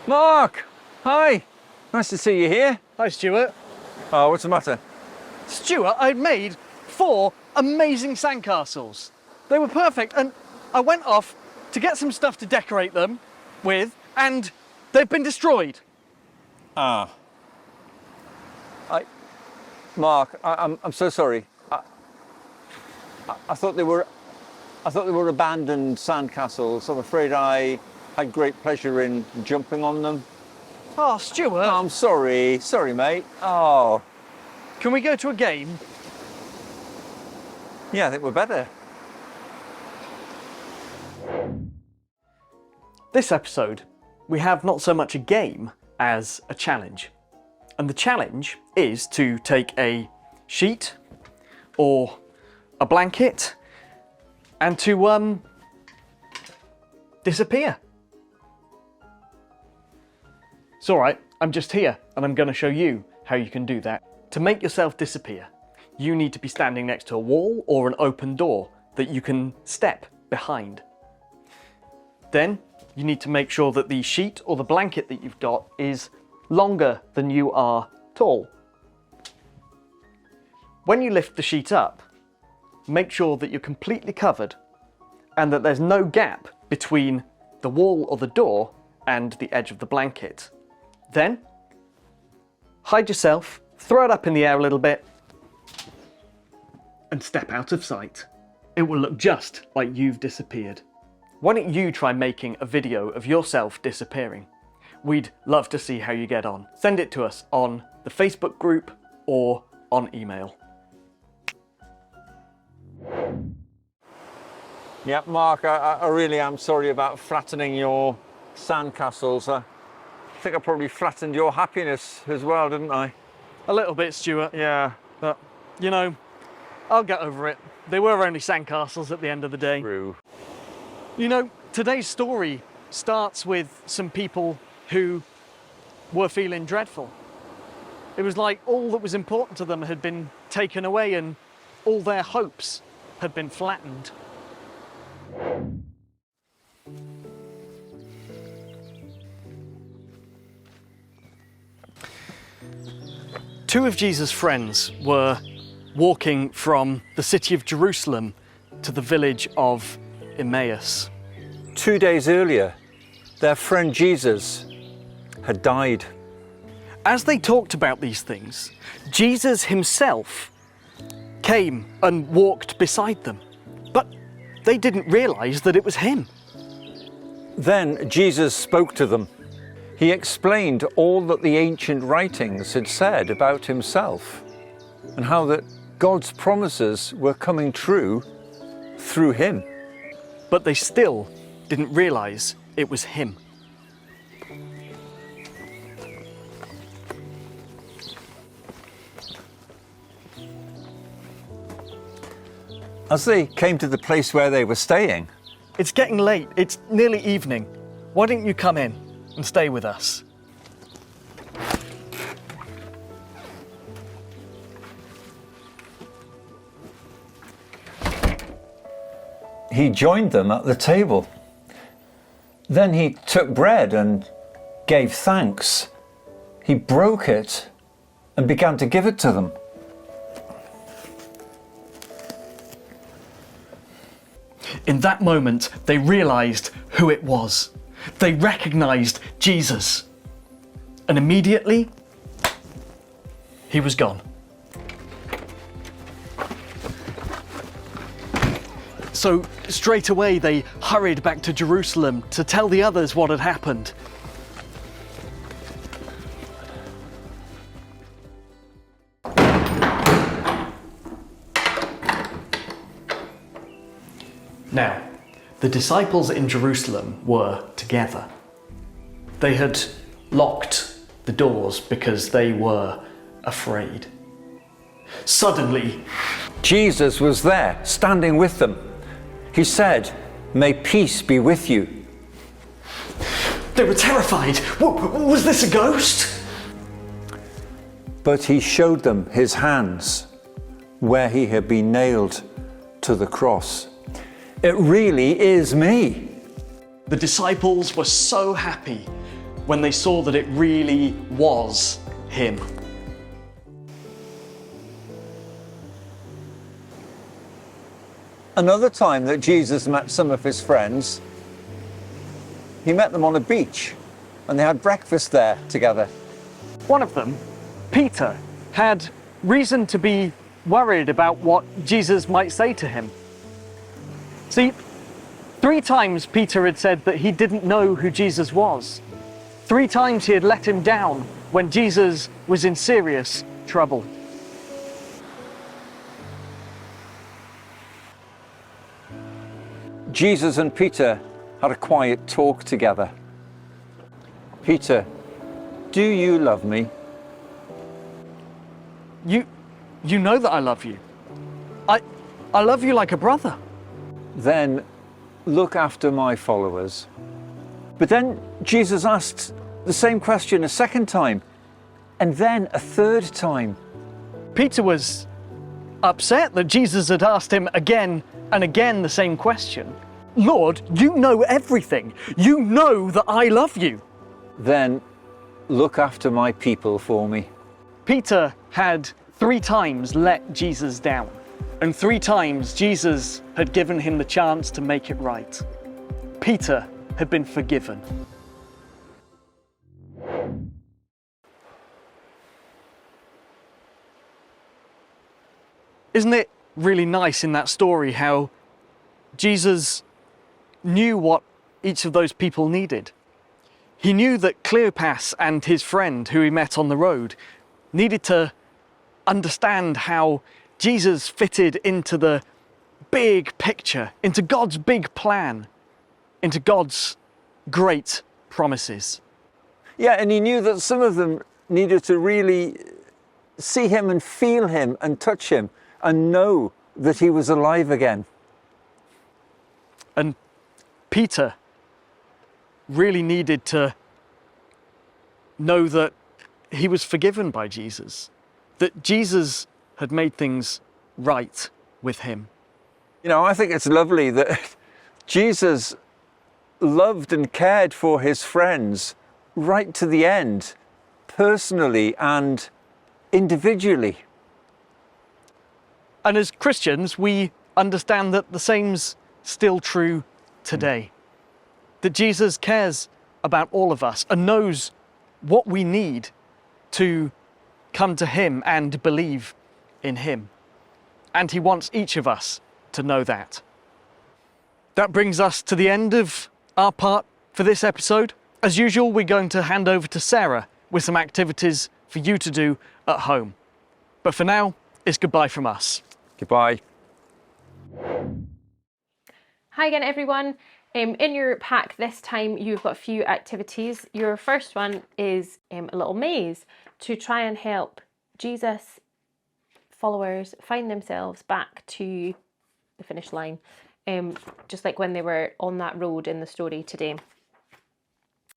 Mark! Hi! Nice to see you here. Hi, Stuart. Oh, what's the matter? Stuart, I'd made 4 amazing sandcastles. They were perfect, and I went off to get some stuff to decorate them with, and they've been destroyed. Mark, I'm so sorry. I thought they were abandoned sandcastles. I'm afraid I had great pleasure in jumping on them. Oh, Stuart. I'm sorry. Sorry, mate. Oh. Can we go to a game? Yeah, I think we're better. This episode, we have not so much a game as a challenge. And the challenge is to take a sheet or a blanket and to disappear. It's all right, I'm just here and I'm going to show you how you can do that. To make yourself disappear, you need to be standing next to a wall or an open door that you can step behind. Then you need to make sure that the sheet or the blanket that you've got is longer than you are tall. When you lift the sheet up, make sure that you're completely covered and that there's no gap between the wall or the door and the edge of the blanket. Then, hide yourself, throw it up in the air a little bit, and step out of sight. It will look just like you've disappeared. Why don't you try making a video of yourself disappearing? We'd love to see how you get on. Send it to us on the Facebook group or on email. Yeah, Mark, I really am sorry about flattening your sandcastles. I think I probably flattened your happiness as well, didn't I? A little bit, Stuart. Yeah. But, you know, I'll get over it. They were only sandcastles at the end of the day. True. You know, today's story starts with some people who were feeling dreadful. It was like all that was important to them had been taken away and all their hopes had been flattened. Two of Jesus' friends were walking from the city of Jerusalem to the village of Emmaus. 2 days earlier, their friend Jesus had died. As they talked about these things, Jesus himself came and walked beside them, but they didn't realise that it was him. Then Jesus spoke to them. He explained all that the ancient writings had said about himself and how that God's promises were coming true through him. But they still didn't realise it was him. As they came to the place where they were staying, It's getting late, it's nearly evening. Why don't you come in and stay with us? he joined them at the table. Then he took bread and gave thanks. He broke it and began to give it to them. In that moment, they realised who it was. They recognised Jesus. And immediately, he was gone. So straight away, they hurried back to Jerusalem to tell the others what had happened. Now, the disciples in Jerusalem were together. They had locked the doors because they were afraid. Suddenly, Jesus was there, standing with them. He said, "May peace be with you." they were terrified. Was this a ghost? But he showed them his hands, where he had been nailed to the cross. It really is me. The disciples were so happy when they saw that it really was him. Another time that Jesus met some of his friends, he met them on a beach and they had breakfast there together. One of them, Peter, had reason to be worried about what Jesus might say to him. See, 3 times Peter had said that he didn't know who Jesus was. 3 times he had let him down when Jesus was in serious trouble. Jesus and Peter had a quiet talk together. Peter, do you love me? You know that I love you. I love you like a brother. Then look after my followers. But then Jesus asked the same question a second time, and then a third time. Peter was upset that Jesus had asked him again and again the same question. Lord, you know everything. You know that I love you. Then look after my people for me. Peter had 3 times let Jesus down, and 3 times Jesus had given him the chance to make it right. Peter had been forgiven. Isn't it really nice in that story how Jesus knew what each of those people needed? He knew that Cleopas and his friend who he met on the road needed to understand how Jesus fitted into the big picture, into God's big plan, into God's great promises. Yeah, and he knew that some of them needed to really see him and feel him and touch him and know that he was alive again. And Peter really needed to know that he was forgiven by Jesus, that Jesus had made things right with him. You know, I think it's lovely that Jesus loved and cared for his friends right to the end, personally and individually. And as Christians, we understand that the same's still true today. That Jesus cares about all of us and knows what we need to come to him and believe in him. And he wants each of us to know that. That brings us to the end of our part for this episode. As usual, we're going to hand over to Sarah with some activities for you to do at home. But for now, it's goodbye from us. Goodbye. Hi again, everyone. In your pack this time, you've got a few activities. Your first one is a little maze to try and help Jesus followers find themselves back to the finish line, just like when they were on that road in the story today.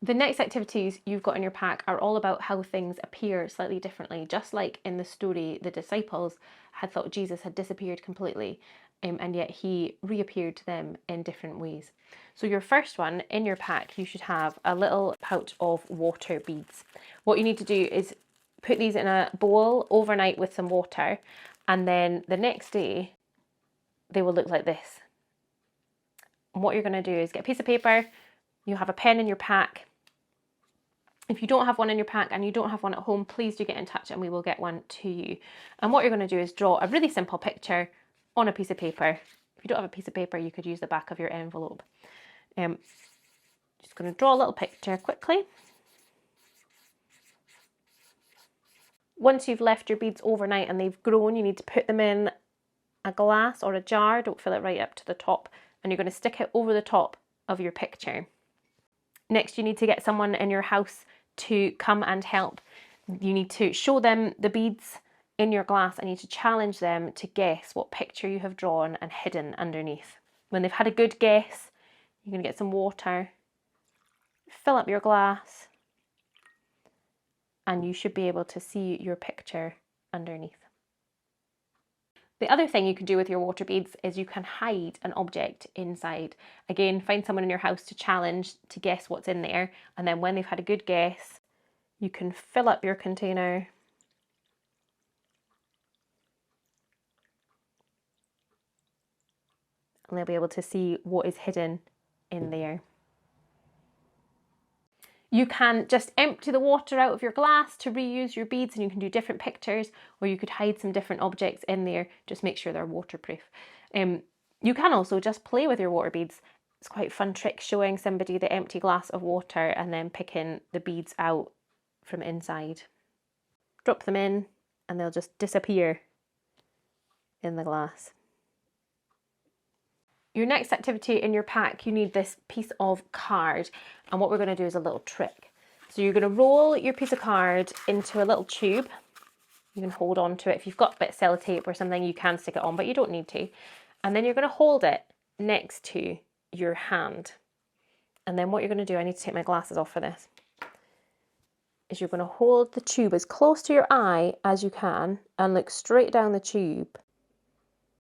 The next activities you've got in your pack are all about how things appear slightly differently. Just like in the story, the disciples had thought Jesus had disappeared completely, and yet he reappeared to them in different ways. So your first one in your pack, you should have a little pouch of water beads. What you need to do is put these in a bowl overnight with some water, and then the next day they will look like this. And what you're going to do is get a piece of paper, you have a pen in your pack. If you don't have one in your pack and you don't have one at home, please do get in touch and we will get one to you. And what you're going to do is draw a really simple picture on a piece of paper. If you don't have a piece of paper, you could use the back of your envelope. Just going to draw a little picture quickly. Once you've left your beads overnight and they've grown, you need to put them in a glass or a jar. Don't fill it right up to the top. And you're going to stick it over the top of your picture. Next, you need to get someone in your house to come and help. You need to show them the beads in your glass and you need to challenge them to guess what picture you have drawn and hidden underneath. When they've had a good guess, you're going to get some water, fill up your glass, and you should be able to see your picture underneath. The other thing you can do with your water beads is you can hide an object inside. Again, find someone in your house to challenge to guess what's in there, and then when they've had a good guess, you can fill up your container and they'll be able to see what is hidden in there. You can just empty the water out of your glass to reuse your beads, and you can do different pictures, or you could hide some different objects in there. Just make sure they're waterproof. You can also just play with your water beads. It's quite a fun trick showing somebody the empty glass of water and then picking the beads out from inside. Drop them in and they'll just disappear in the glass. Your next activity in your pack, you need this piece of card, and what we're going to do is a little trick. So you're going to roll your piece of card into a little tube. You can hold on to it. If you've got a bit of sellotape or something, you can stick it on, but you don't need to. And then you're going to hold it next to your hand. And then what you're going to do, I need to take my glasses off for this, is you're going to hold the tube as close to your eye as you can and look straight down the tube,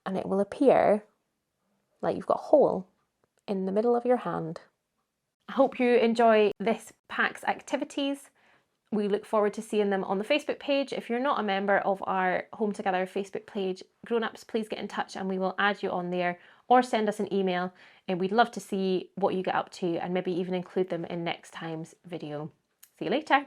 and it will appear like you've got a hole in the middle of your hand. I hope you enjoy this pack's activities. We look forward to seeing them on the Facebook page. If you're not a member of our Home Together Facebook page, grown-ups, please get in touch and we will add you on there, or send us an email, and we'd love to see what you get up to and maybe even include them in next time's video. See you later.